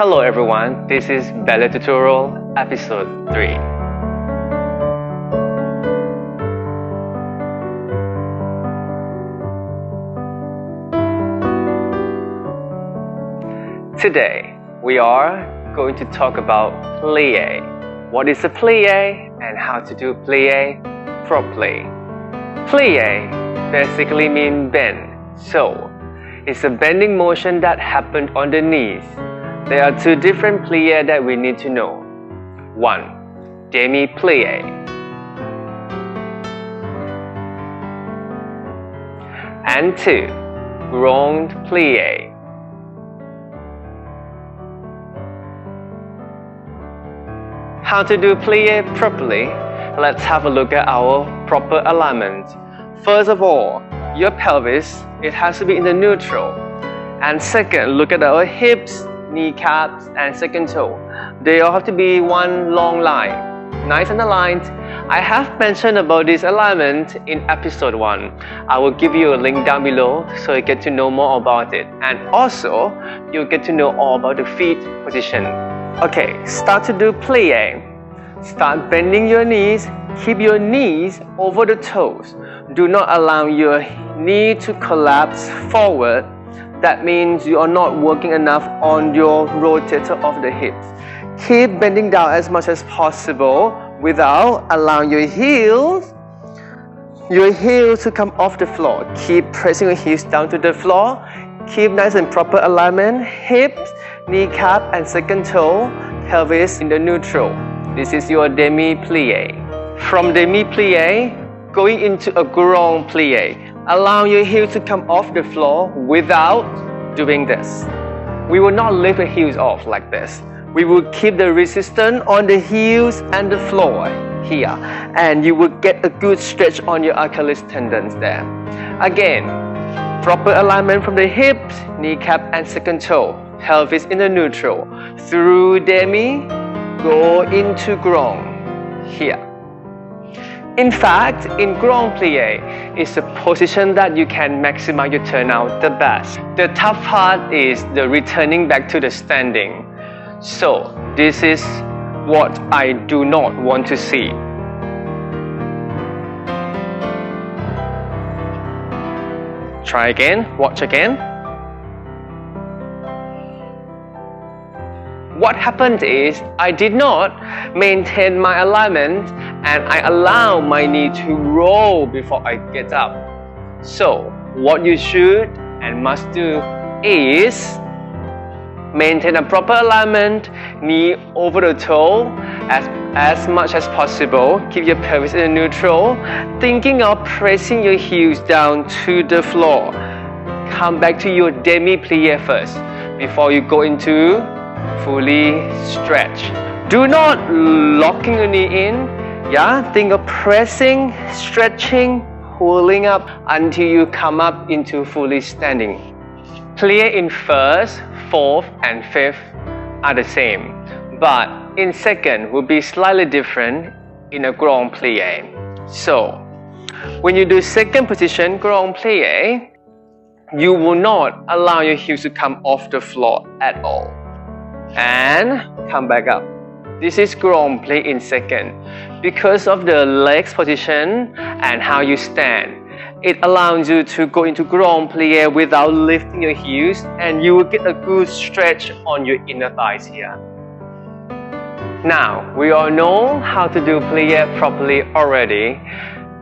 Hello everyone, this is Ballet Tutorial episode 3. Today, we are going to talk about plié. What is a plié and how to do plié properly. Plié basically means bend. So, it's a bending motion that happens on the knees. There are two different plié that we need to know. 1. Demi-plié. And 2. Grand plié. How to do plié properly? Let's have a look at our proper alignment. First of all, your pelvis, it has to be in the neutral. And second, look at our hips, kneecaps, and second toe. They all have to be one long line, nice and aligned. I have mentioned about this alignment in episode 1. I will give you a link down below so you get to know more about it. And also, you'll get to know all about the feet position. Okay, start to do plié. Start bending your knees. Keep your knees over the toes. Do not allow your knee to collapse forward. That means you are not working enough on your rotator of the hips. Keep bending down as much as possible without allowing your heels to come off the floor. Keep pressing your heels down to the floor. Keep nice and proper alignment. Hips, kneecap, and second toe, pelvis in the neutral. This is your demi-plié. From demi-plié, going into a grand plié. Allow your heels to come off the floor without doing this. We will not lift the heels off like this. We will keep the resistance on the heels and the floor here. And you will get a good stretch on your Achilles tendons there. Again, proper alignment from the hips, kneecap, and second toe. Pelvis in the neutral. Through demi, go into grand here. In fact, in grand plié, it's a position that you can maximize your turnout the best. The tough part is the returning back to the standing. So, this is what I do not want to see. Try again, watch again. What happened is, I did not maintain my alignment and I allow my knee to roll before I get up. So, what you should and must do is maintain a proper alignment, knee over the toe as much as possible. Keep your pelvis in the neutral, thinking of pressing your heels down to the floor. Come back to your demi-plié first before you go into fully stretch. Do not locking your knee in. Think of pressing, stretching, pulling up until you come up into fully standing. Plié in first, fourth, and fifth are the same, but in second will be slightly different in a grand plié. So, when you do second position, grand plié, you will not allow your heels to come off the floor at all. And come back up. This is grand plié in second. Because of the legs position and how you stand, it allows you to go into grand plié without lifting your heels, and you will get a good stretch on your inner thighs here. Now, we all know how to do plié properly already.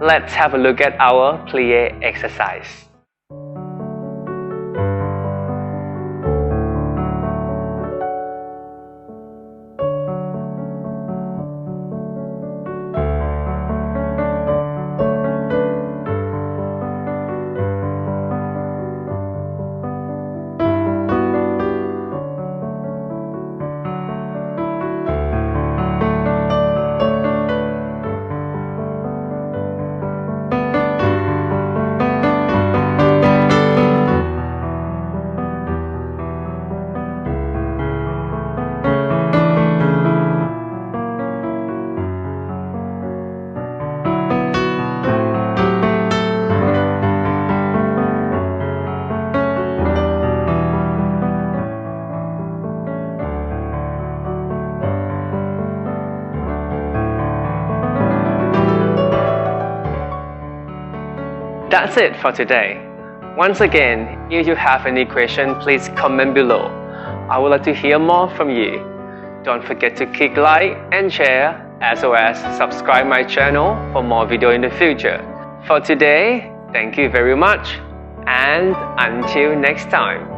Let's have a look at our plié exercise. That's it for today. Once again, if you have any question, please comment below. I would like to hear more from you. Don't forget to click like and share, as well as subscribe my channel for more video in the future. For today, thank you very much, and until next time.